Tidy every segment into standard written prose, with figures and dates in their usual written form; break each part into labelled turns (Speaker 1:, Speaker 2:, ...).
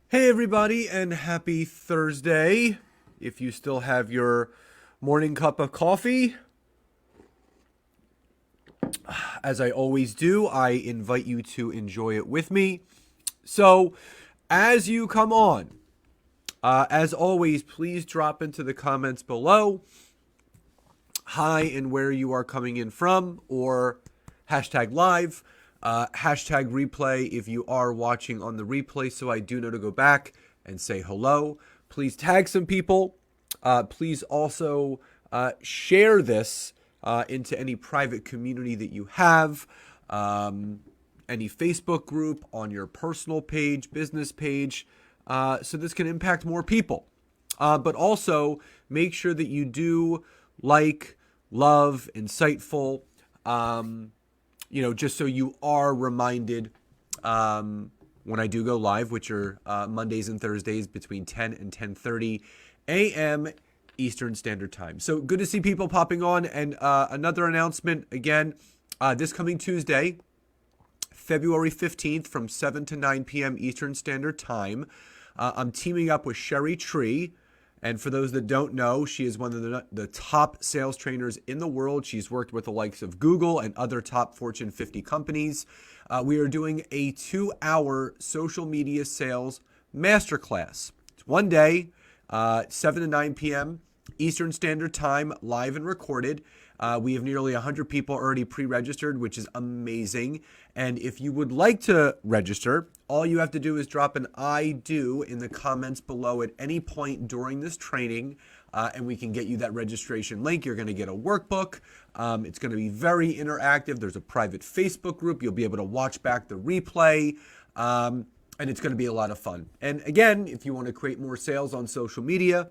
Speaker 1: Hey everybody, and happy Thursday. If you still have your morning cup of coffee, as I always do, I invite you to enjoy it with me. So, as you come on, as always, please drop into the comments below hi and where you are coming in from, or hashtag live, hashtag replay if you are watching on the replay, so I do know to go back and say hello. Please tag some people. Please also share this into any private community that you have, any Facebook group, on your personal page, business page, so this can impact more people. But also make sure that you do like, love, insightful, just so you are reminded when I do go live, which are Mondays and Thursdays between 10 and 10:30 a.m. Eastern Standard Time. So good to see people popping on. And another announcement, again, this coming Tuesday, February 15th from 7 to 9 p.m. Eastern Standard Time, I'm teaming up with Sherry Tree. And for those that don't know, she is one of the top sales trainers in the world. She's worked with the likes of Google and other top Fortune 50 companies. We are doing a 2-hour social media sales masterclass. It's one day, 7 to 9 p.m. Eastern Standard Time, live and recorded. We have nearly 100 people already pre-registered, which is amazing. And if you would like to register, all you have to do is drop an I do in the comments below at any point during this training, and we can get you that registration link. You're going to get a workbook. It's going to be very interactive. There's a private Facebook group. You'll be able to watch back the replay, and it's going to be a lot of fun. And again, if you want to create more sales on social media,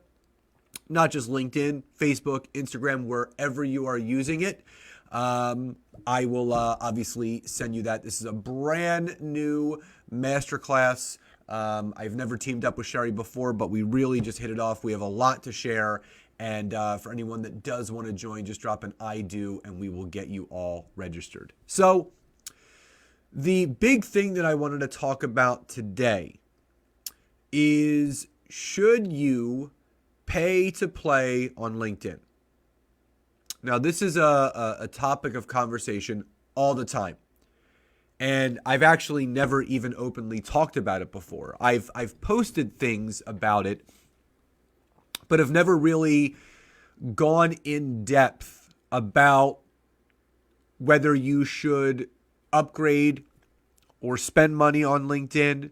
Speaker 1: not just LinkedIn, Facebook, Instagram, wherever you are using it, I will obviously send you that. This is a brand new masterclass. I've never teamed up with Sherry before, but we really just hit it off. We have a lot to share. And for anyone that does want to join, just drop an I do and we will get you all registered. So the big thing that I wanted to talk about today is, should you pay to play on LinkedIn? Now, this is a topic of conversation all the time. And I've actually never even openly talked about it before. I've posted things about it, but have never really gone in depth about whether you should upgrade or spend money on LinkedIn,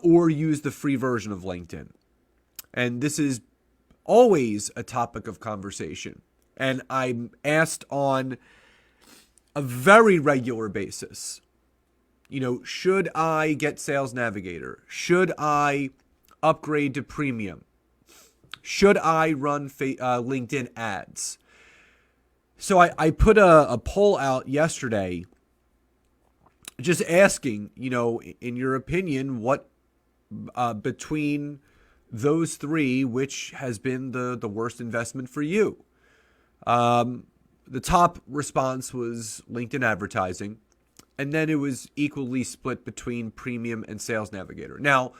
Speaker 1: or use the free version of LinkedIn. And this is always a topic of conversation. And I'm asked on a very regular basis, should I get Sales Navigator? Should I upgrade to premium? Should I run LinkedIn ads? So I put a poll out yesterday just asking, in your opinion, what between those three, which has been the worst investment for you? The top response was LinkedIn advertising, and then it was equally split between premium and Sales Navigator. Now,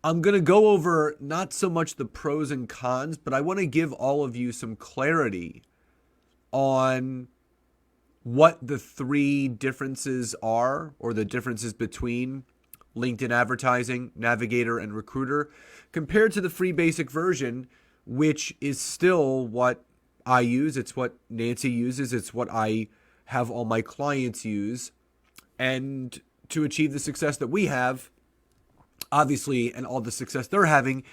Speaker 1: I'm going to go over not so much the pros and cons, but I want to give all of you some clarity on what the three differences are, or the differences between LinkedIn advertising, Navigator, and Recruiter, compared to the free basic version, which is still what I use. It's what Nancy uses. It's what I have all my clients use. And to achieve the success that we have, obviously, and all the success they're having,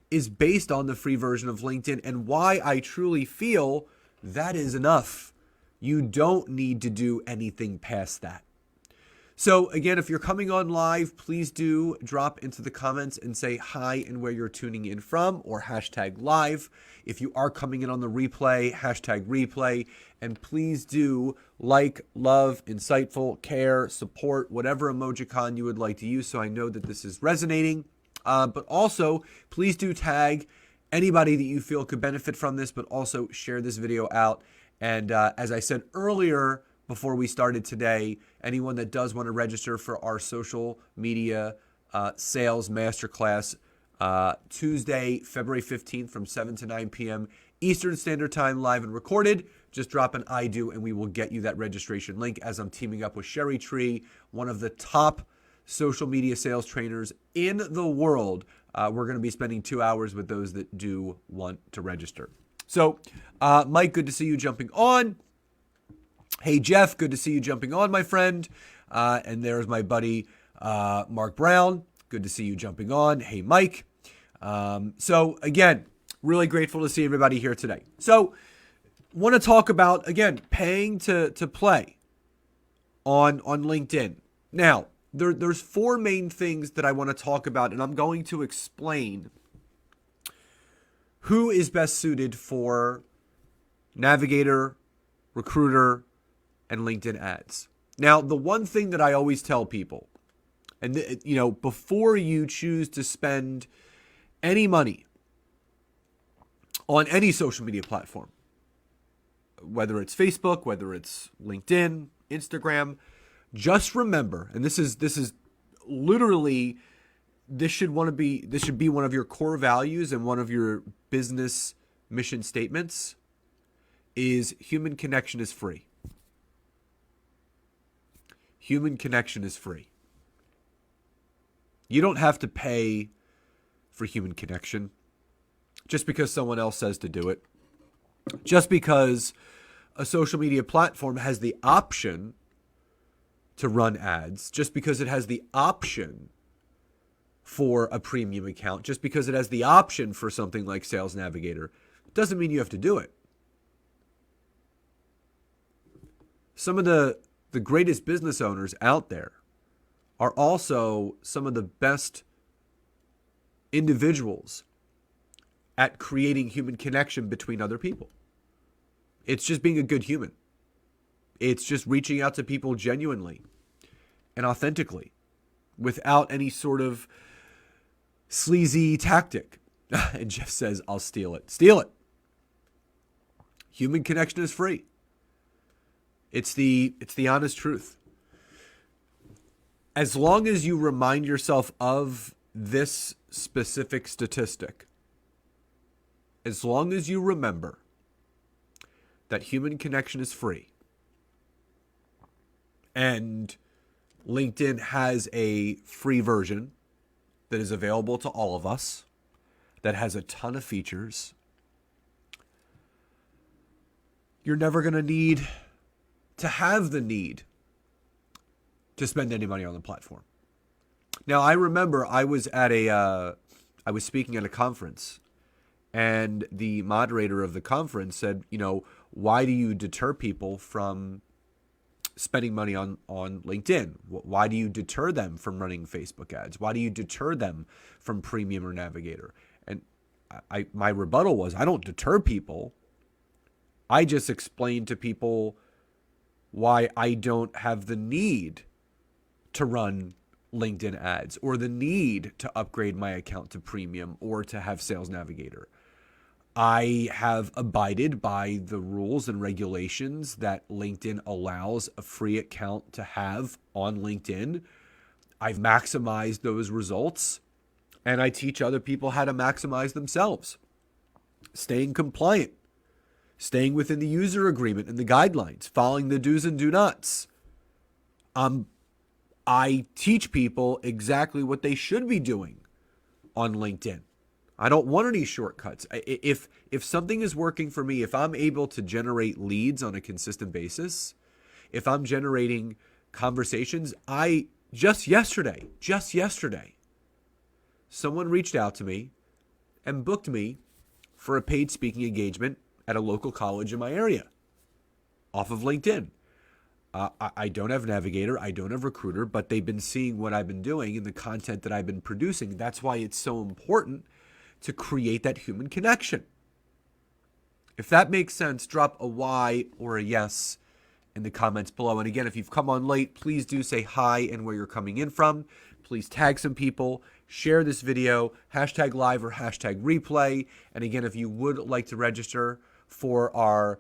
Speaker 1: is based on the free version of LinkedIn, and why I truly feel that is enough. You don't need to do anything past that. So again, if you're coming on live, please do drop into the comments and say hi and where you're tuning in from, or hashtag live. If you are coming in on the replay, hashtag replay. And please do like, love, insightful, care, support, whatever emojicon you would like to use, so I know that this is resonating. But also, please do tag anybody that you feel could benefit from this, but also share this video out. And as I said earlier, before we started today, anyone that does want to register for our social media sales masterclass Tuesday, February 15th from 7 to 9 p.m. Eastern Standard Time, live and recorded. Just drop an I do and we will get you that registration link as I'm teaming up with Sherry Tree, one of the top social media sales trainers in the world. We're going to be spending 2 hours with those that do want to register. So, Mike, good to see you jumping on. Hey, Jeff, good to see you jumping on, my friend. And there's my buddy, Mark Brown. Good to see you jumping on. Hey, Mike. So, again, really grateful to see everybody here today. So, want to talk about, again, paying to play on LinkedIn. Now, there's 4 main things that I want to talk about, and I'm going to explain who is best suited for Navigator, Recruiter, and LinkedIn ads. Now, the one thing that I always tell people, and before you choose to spend any money on any social media platform, whether it's Facebook, whether it's LinkedIn, Instagram, just remember, and this is literally, this should be one of your core values and one of your business mission statements, is human connection is free. Human connection is free. You don't have to pay for human connection just because someone else says to do it. Just because a social media platform has the option to run ads, just because it has the option for a premium account, just because it has the option for something like Sales Navigator, doesn't mean you have to do it. Some of the greatest business owners out there are also some of the best individuals at creating human connection between other people. It's just being a good human. It's just reaching out to people genuinely and authentically without any sort of sleazy tactic. And Jeff says, I'll steal it. Steal it. Human connection is free. It's the honest truth. As long as you remind yourself of this specific statistic, as long as you remember that human connection is free, and LinkedIn has a free version that is available to all of us, that has a ton of features, you're never going to need to have the need to spend any money on the platform. Now, I remember I was speaking at a conference, and the moderator of the conference said, why do you deter people from spending money on LinkedIn? Why do you deter them from running Facebook ads? Why do you deter them from Premium or Navigator? And my rebuttal was, I don't deter people. I just explain to people why I don't have the need to run LinkedIn ads or the need to upgrade my account to Premium or to have Sales Navigator. I have abided by the rules and regulations that LinkedIn allows a free account to have on LinkedIn. I've maximized those results, and I teach other people how to maximize themselves. Staying compliant, staying within the user agreement and the guidelines, following the do's and do nots. I teach people exactly what they should be doing on LinkedIn. I don't want any shortcuts. If something is working for me, if I'm able to generate leads on a consistent basis, if I'm generating conversations, just yesterday, someone reached out to me and booked me for a paid speaking engagement at a local college in my area off of LinkedIn. I don't have Navigator, I don't have Recruiter, but they've been seeing what I've been doing and the content that I've been producing. That's why it's so important to create that human connection. If that makes sense, drop a Y or a yes in the comments below. And again, if you've come on late, please do say hi and where you're coming in from. Please tag some people, share this video, #live or #replay. And again, if you would like to register for our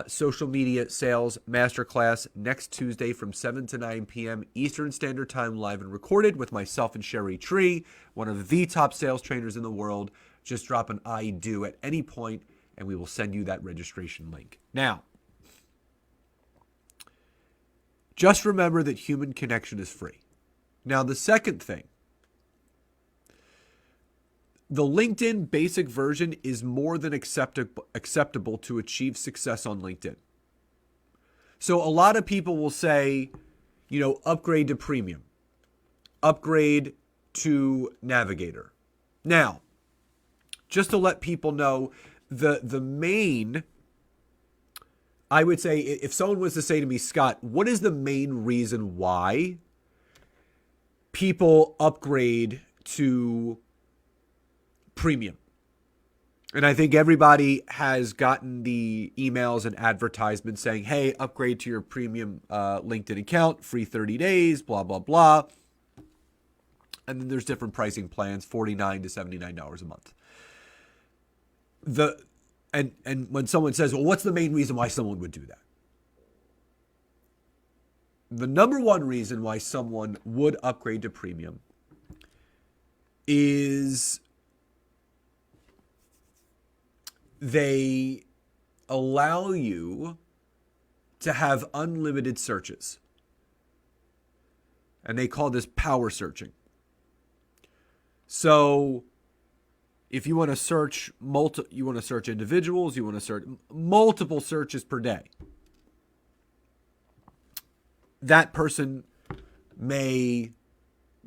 Speaker 1: Social Media Sales Masterclass next Tuesday from 7 to 9 p.m. Eastern Standard Time, live and recorded with myself and Sherry Tree, one of the top sales trainers in the world. Just drop an I do at any point, and we will send you that registration link. Now, just remember that human connection is free. Now, the second thing, the LinkedIn basic version is more than acceptable to achieve success on LinkedIn. So a lot of people will say, upgrade to premium, upgrade to Navigator. Now, just to let people know, the main, I would say, if someone was to say to me, Scott, what is the main reason why people upgrade to premium? And I think everybody has gotten the emails and advertisements saying, hey, upgrade to your premium LinkedIn account, free 30 days, blah, blah, blah. And then there's different pricing plans, $49 to $79 a month. And when someone says, well, what's the main reason why someone would do that? The number one reason why someone would upgrade to premium is they allow you to have unlimited searches. And they call this power searching. So if you want to search you want to search individuals, you want to search multiple searches per day, that person may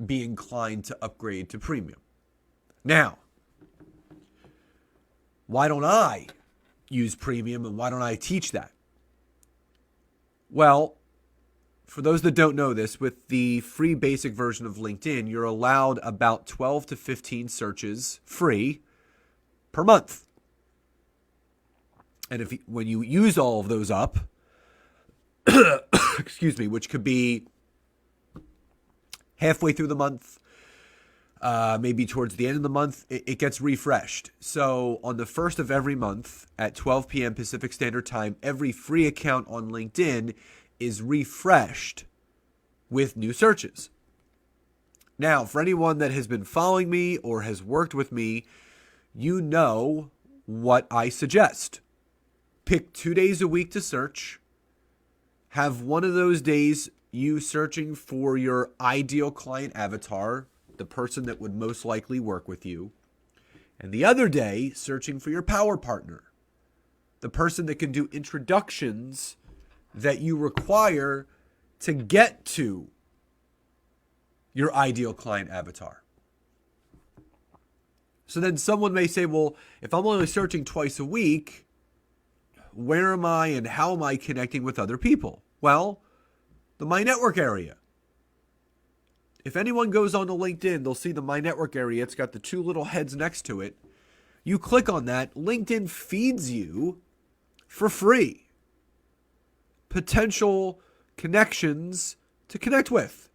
Speaker 1: be inclined to upgrade to premium. Now, why don't I use premium and why don't I teach that? Well, for those that don't know this, with the free basic version of LinkedIn, you're allowed about 12 to 15 searches free per month. And when you use all of those up, excuse me, which could be halfway through the month, maybe towards the end of the month, it gets refreshed. So on the first of every month at 12 p.m. Pacific Standard Time, every free account on LinkedIn is refreshed with new searches. Now, for anyone that has been following me or has worked with me, you know what I suggest. Pick 2 days a week to search. Have one of those days you searching for your ideal client avatar, the person that would most likely work with you. And the other day, searching for your power partner, the person that can do introductions that you require to get to your ideal client avatar. So then someone may say, well, if I'm only searching twice a week, where am I and how am I connecting with other people? Well, the My Network area. If anyone goes onto LinkedIn, they'll see the My Network area. It's got the two little heads next to it. You click on that. LinkedIn feeds you for free potential connections to connect with.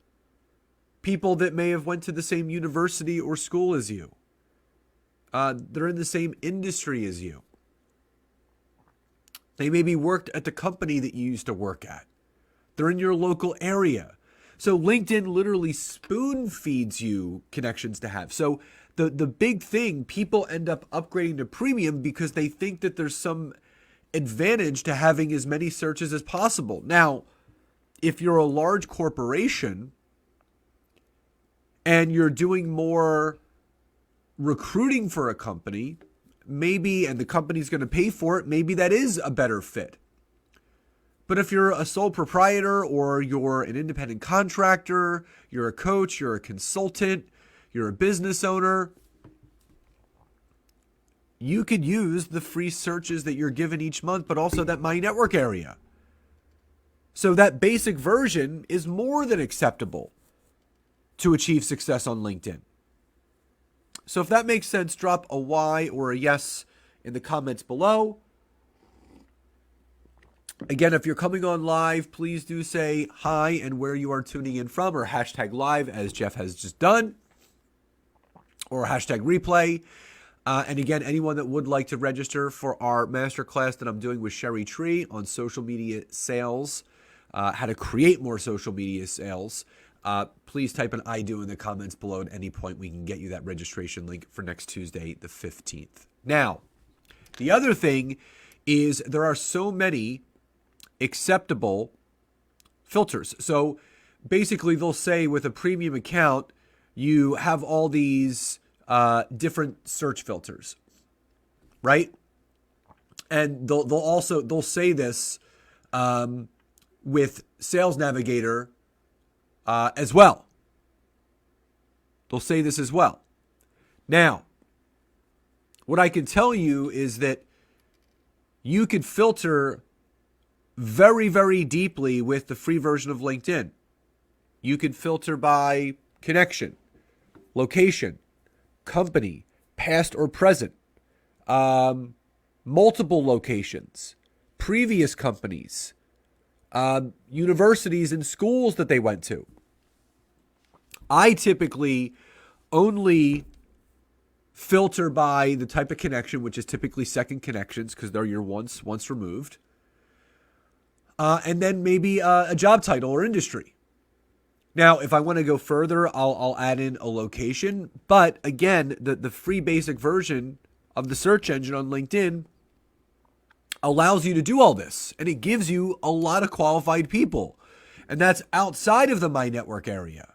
Speaker 1: People that may have went to the same university or school as you. They're in the same industry as you. They maybe worked at the company that you used to work at. They're in your local area. So LinkedIn literally spoon feeds you connections to have. So the big thing, people end up upgrading to premium because they think that there's some advantage to having as many searches as possible. Now, if you're a large corporation and you're doing more recruiting for a company, maybe, and the company's going to pay for it, maybe that is a better fit. But if you're a sole proprietor or you're an independent contractor, you're a coach, you're a consultant, you're a business owner, you could use the free searches that you're given each month, but also that My Network area. So that basic version is more than acceptable to achieve success on LinkedIn. So if that makes sense, drop a Y or a yes in the comments below. Again, if you're coming on live, please do say hi and where you are tuning in from, or hashtag live as Jeff has just done, or hashtag replay. And again, anyone that would like to register for our masterclass that I'm doing with Sherry Tree on social media sales, how to create more social media sales, please type an I do in the comments below at any point. We can get you that registration link for next Tuesday, the 15th. Now, the other thing is there are so many acceptable filters. So basically, they'll say with a premium account, you have all these different search filters, right? And they'll say this with Sales Navigator as well. They'll say this as well. Now, what I can tell you is that you could filter very, very deeply with the free version of LinkedIn. You can filter by connection, location, company, past or present, multiple locations, previous companies, universities and schools that they went to. I typically only filter by the type of connection, which is typically second connections because they're your once removed. And then maybe a job title or industry. Now, if I want to go further, I'll add in a location. But again, the free basic version of the search engine on LinkedIn allows you to do all this. And it gives you a lot of qualified people. And that's outside of the My Network area.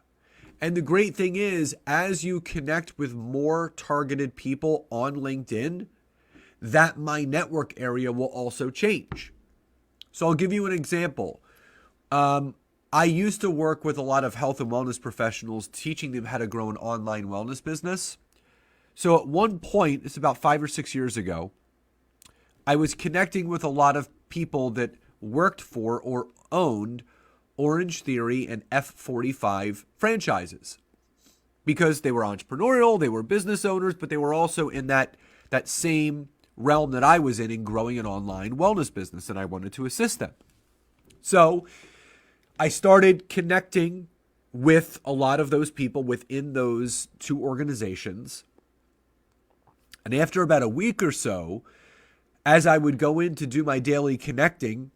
Speaker 1: And the great thing is, as you connect with more targeted people on LinkedIn, that My Network area will also change. So I'll give you an example. I used to work with a lot of health and wellness professionals, teaching them how to grow an online wellness business. So at one point, it's about 5 or 6 years ago, I was connecting with a lot of people that worked for or owned Orange Theory and F45 franchises because they were entrepreneurial, they were business owners, but they were also in that same realm that I was in growing an online wellness business, and I wanted to assist them. So I started connecting with a lot of those people within those two organizations. And after about a week or so, as I would go in to do my daily connecting,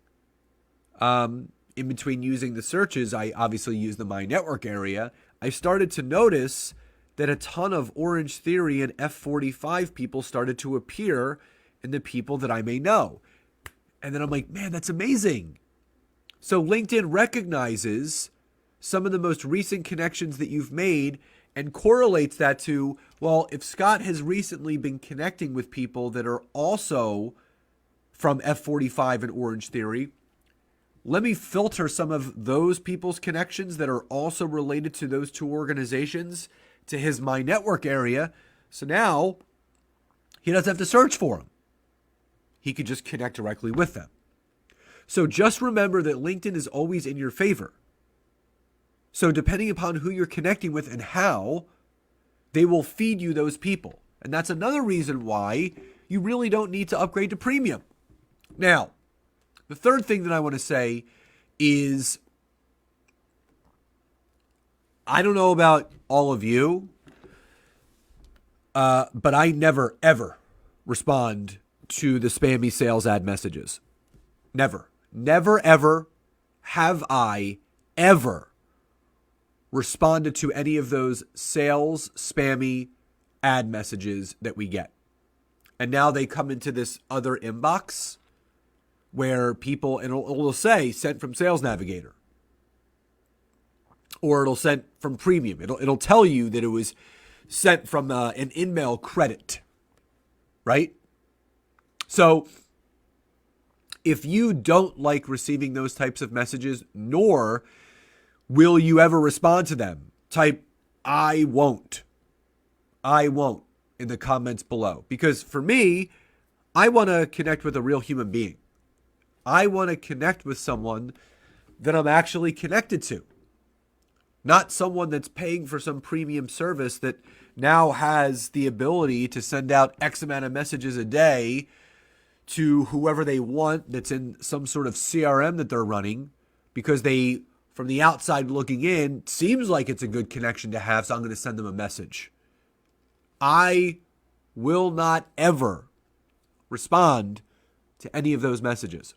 Speaker 1: in between using the searches, I obviously use the My Network area. I started to notice that a ton of Orange Theory and F45 people started to appear in the people that I may know. And then I'm like, man, that's amazing. So LinkedIn recognizes some of the most recent connections that you've made and correlates that to, well, if Scott has recently been connecting with people that are also from F45 and Orange Theory, let me filter some of those people's connections that are also related to those two organizations to his My Network area. So now he doesn't have to search for them. He could just connect directly with them. So just remember that LinkedIn is always in your favor. So depending upon who you're connecting with and how, they will feed you those people. And that's another reason why you really don't need to upgrade to premium. Now, the third thing that I want to say is, I don't know about all of you, but I never, ever respond to the spammy sales ad messages. Never. Never, ever have I ever responded to any of those sales spammy ad messages that we get. And now they come into this other inbox where people, and it'll say sent from Sales Navigator, or it'll sent from Premium. It'll tell you that it was sent from an InMail credit, right? So if you don't like receiving those types of messages, nor will you ever respond to them, type I won't in the comments below. Because for me, I want to connect with a real human being. I want to connect with someone that I'm actually connected to. Not someone that's paying for some premium service that now has the ability to send out X amount of messages a day to whoever they want that's in some sort of CRM that they're running because they, from the outside looking in, seems like it's a good connection to have, so I'm going to send them a message. I will not ever respond to any of those messages.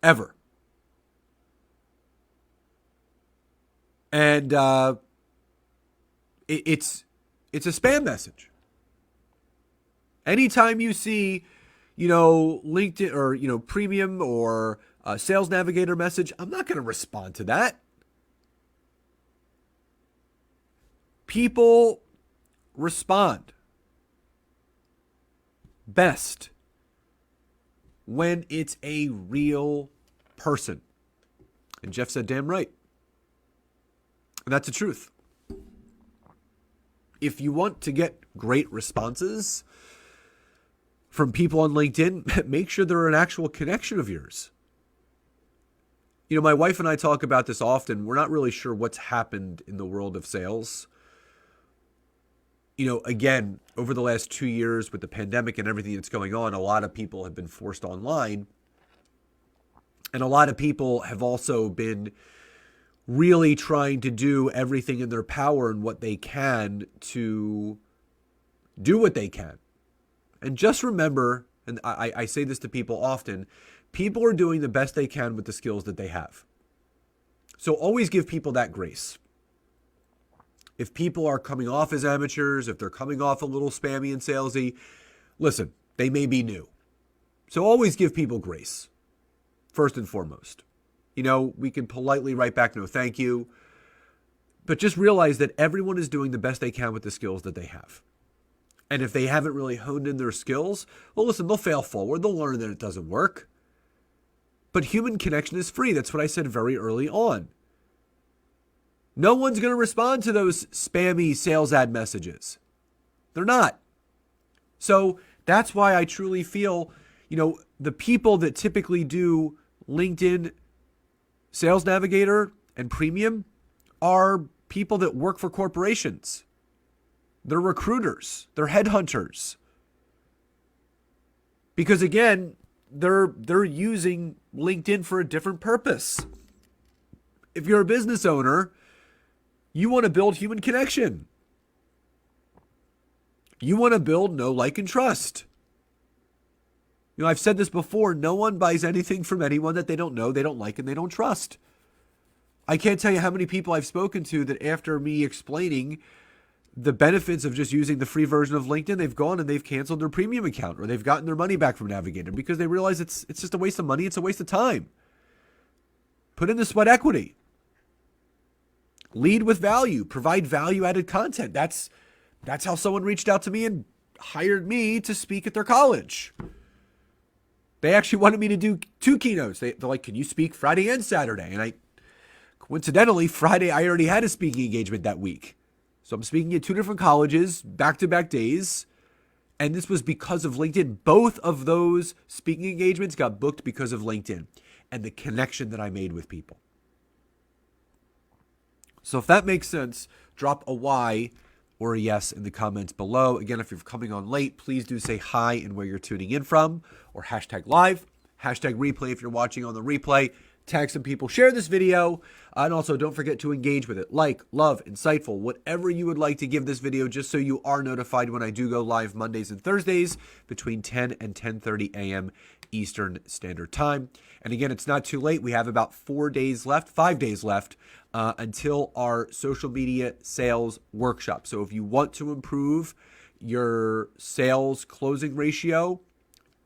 Speaker 1: Ever. And it's a spam message. Anytime you see, LinkedIn or, premium or Sales Navigator message, I'm not going to respond to that. People respond best when it's a real person. And Jeff said, damn right. And that's the truth. If you want to get great responses from people on LinkedIn, make sure they're an actual connection of yours. My wife and I talk about this often. We're not really sure what's happened in the world of sales. Again, over the last 2 years with the pandemic and everything that's going on, a lot of people have been forced online. And a lot of people have also been really trying to do everything in their power and what they can to do what they can. And just remember, and I say this to people often, people are doing the best they can with the skills that they have. So always give people that grace. If people are coming off as amateurs, if they're coming off a little spammy and salesy, listen, they may be new. So always give people grace, first and foremost. We can politely write back, no, thank you. But just realize that everyone is doing the best they can with the skills that they have. And if they haven't really honed in their skills, well, listen, they'll fail forward. They'll learn that it doesn't work. But human connection is free. That's what I said very early on. No one's going to respond to those spammy sales ad messages. They're not. So that's why I truly feel, the people that typically do LinkedIn Sales Navigator and Premium are people that work for corporations. They're recruiters. They're headhunters. Because again, they're using LinkedIn for a different purpose. If you're a business owner, you want to build human connection. You want to build know, like, and trust. I've said this before, no one buys anything from anyone that they don't know, they don't like, and they don't trust. I can't tell you how many people I've spoken to that after me explaining the benefits of just using the free version of LinkedIn, they've gone and they've canceled their premium account or they've gotten their money back from Navigator because they realize it's just a waste of money, it's a waste of time. Put in the sweat equity. Lead with value, provide value-added content. That's how someone reached out to me and hired me to speak at their college. They actually wanted me to do 2 keynotes. They're like, can you speak Friday and Saturday? And coincidentally, Friday, I already had a speaking engagement that week. So I'm speaking at 2 different colleges, back-to-back days. And this was because of LinkedIn. Both of those speaking engagements got booked because of LinkedIn and the connection that I made with people. So if that makes sense, drop a Y or a yes in the comments below. Again, if you're coming on late, please do say hi and where you're tuning in from, or hashtag live, hashtag replay if you're watching on the replay. Tag some people, share this video, and also don't forget to engage with it. Like, love, insightful, whatever you would like to give this video, just so you are notified when I do go live Mondays and Thursdays between 10 and 10:30 a.m. Eastern Standard Time. And again, it's not too late. We have about 5 days left, until our social media sales workshop. So if you want to improve your sales closing ratio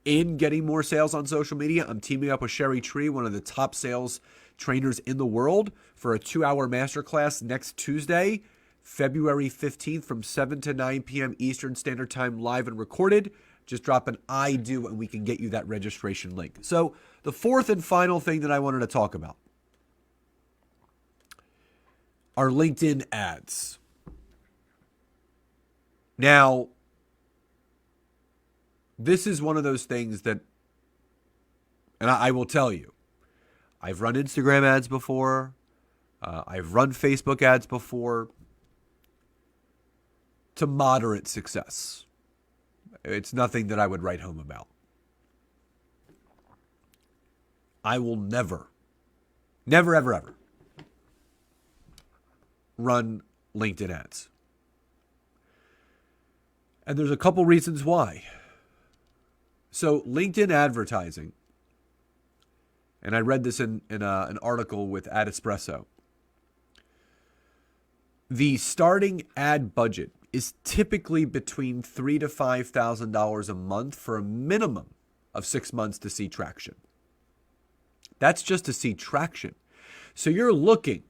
Speaker 1: in getting more sales on social media, I'm teaming up with Sherry Tree, one of the top sales trainers in the world, for a 2-hour masterclass next Tuesday, February 15th from 7 to 9 p.m. Eastern Standard Time, live and recorded. Just drop an I do and we can get you that registration link. So the fourth and final thing that I wanted to talk about are LinkedIn ads. Now, this is one of those things that, and I will tell you, I've run Instagram ads before. I've run Facebook ads before, to moderate success. It's nothing that I would write home about. I will never, ever run LinkedIn ads. And there's a couple reasons why. So LinkedIn advertising, and I read this in an article with Ad Espresso. The starting ad budget is typically between $3,000 to $5,000 a month for a minimum of 6 months to see traction. That's just to see traction. So you're looking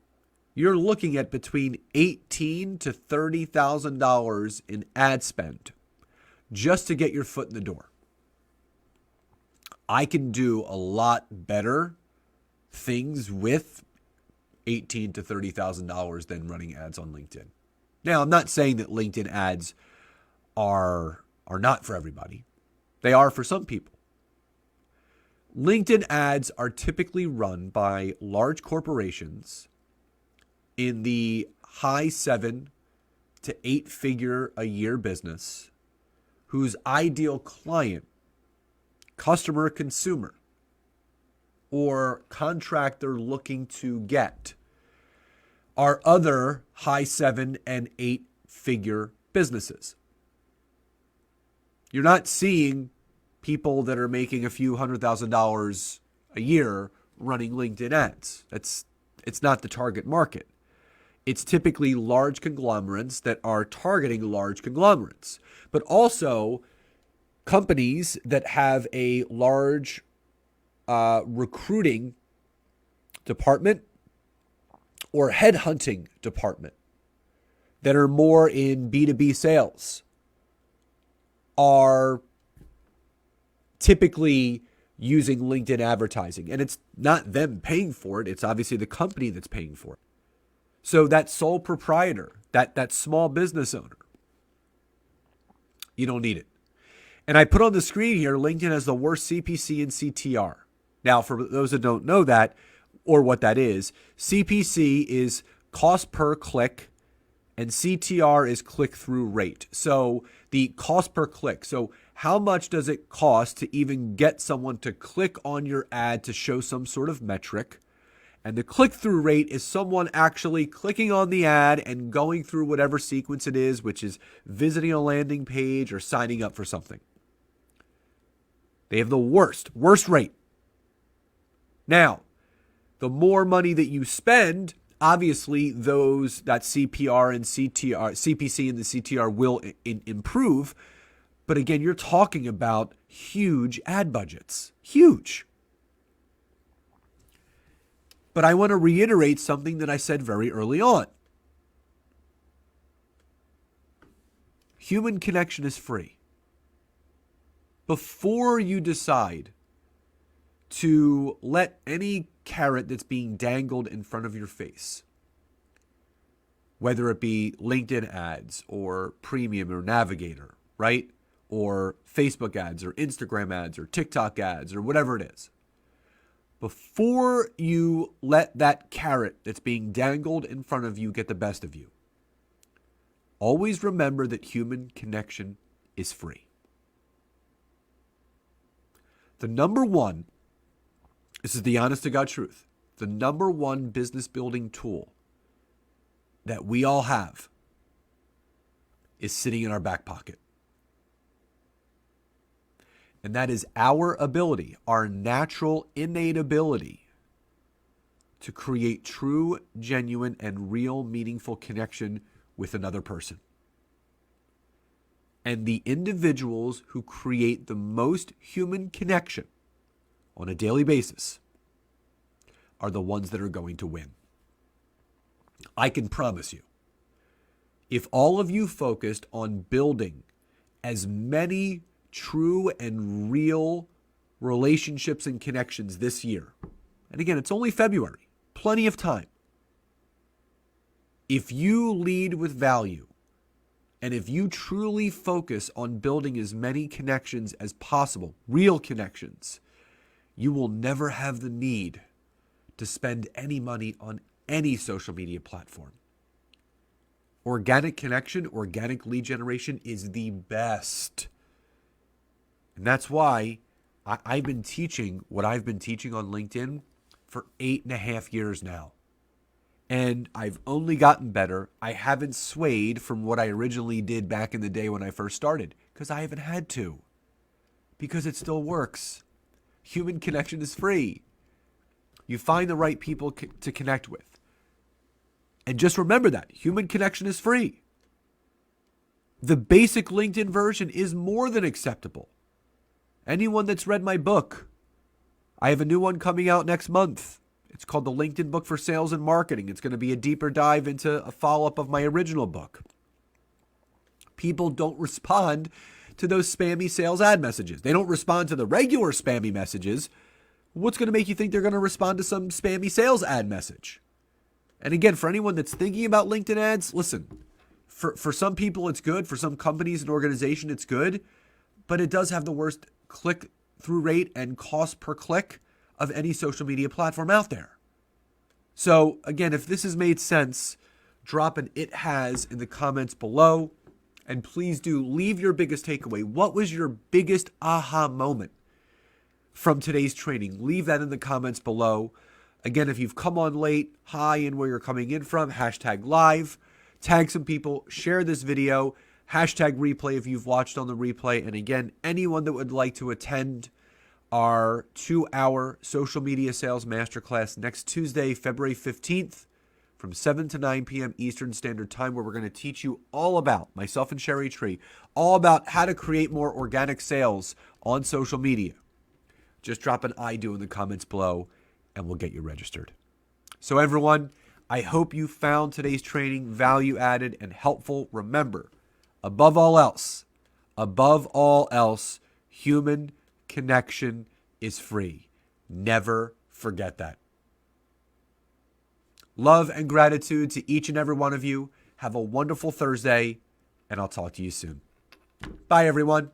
Speaker 1: at between $18,000 to $30,000 in ad spend just to get your foot in the door. I can do a lot better things with $18,000 to $30,000 than running ads on LinkedIn. Now, I'm not saying that LinkedIn ads are not for everybody. They are for some people. LinkedIn ads are typically run by large corporations in the high 7 to 8 figure a year business whose ideal client, customer, consumer, or contract they're looking to get are other high 7 and 8 figure businesses. You're not seeing people that are making a few $100,000 a year running LinkedIn ads. It's not the target market. It's typically large conglomerates that are targeting large conglomerates, but also companies that have a large recruiting department or headhunting department that are more in B2B sales are typically using LinkedIn advertising. And it's not them paying for it. It's obviously the company that's paying for it. So that sole proprietor, that small business owner, you don't need it. And I put on the screen here, LinkedIn has the worst CPC and CTR. Now, for those that don't know that or what that is, CPC is cost per click and CTR is click-through rate. So the cost per click. So how much does it cost to even get someone to click on your ad to show some sort of metric? And the click-through rate is someone actually clicking on the ad and going through whatever sequence it is, which is visiting a landing page or signing up for something. They have the worst rate. Now, the more money that you spend, obviously that CPR and CTR, CPC and the CTR will improve. But again, you're talking about huge ad budgets. Huge. But I want to reiterate something that I said very early on. Human connection is free. Before you decide to let any carrot that's being dangled in front of your face, whether it be LinkedIn ads or Premium or Navigator, right? Or Facebook ads or Instagram ads or TikTok ads or whatever it is. Before you let that carrot that's being dangled in front of you get the best of you, always remember that human connection is free. The number one, this is the honest to God truth, the number one business building tool that we all have is sitting in our back pocket. And that is our ability, our natural, innate ability to create true, genuine, and real meaningful connection with another person. And the individuals who create the most human connection on a daily basis are the ones that are going to win. I can promise you, if all of you focused on building as many true and real relationships and connections this year, and again, it's only February, plenty of time. If you lead with value, and if you truly focus on building as many connections as possible, real connections, you will never have the need to spend any money on any social media platform. Organic connection, organic lead generation is the best. And that's why I've been teaching what I've been teaching on LinkedIn for 8.5 years now. And I've only gotten better. I haven't swayed from what I originally did back in the day when I first started because I haven't had to. Because it still works. Human connection is free. You find the right people to connect with. And just remember that. Human connection is free. The basic LinkedIn version is more than acceptable. Anyone that's read my book, I have a new one coming out next month. It's called The LinkedIn Book for Sales and Marketing. It's going to be a deeper dive into a follow-up of my original book. People don't respond to those spammy sales ad messages. They don't respond to the regular spammy messages. What's going to make you think they're going to respond to some spammy sales ad message? And again, for anyone that's thinking about LinkedIn ads, listen, for some people it's good. For some companies and organizations it's good. But it does have the worst click-through rate and cost per click of any social media platform out there. So again, if this has made sense, drop an "it has" in the comments below. And please do leave your biggest takeaway. What was your biggest aha moment from today's training? Leave that in the comments below. Again, if you've come on late, hi, and where you're coming in from, #live, tag some people, share this video, #replay if you've watched on the replay. And again, anyone that would like to attend our 2-hour social media sales masterclass next Tuesday, February 15th, from 7 to 9 p.m. Eastern Standard Time, where we're going to teach you all about, myself and Sherry Tree, all about how to create more organic sales on social media. Just drop an "I do" in the comments below, and we'll get you registered. So everyone, I hope you found today's training value added and helpful. Remember, above all else, human connection is free. Never forget that. Love and gratitude to each and every one of you. Have a wonderful Thursday, and I'll talk to you soon. Bye, everyone.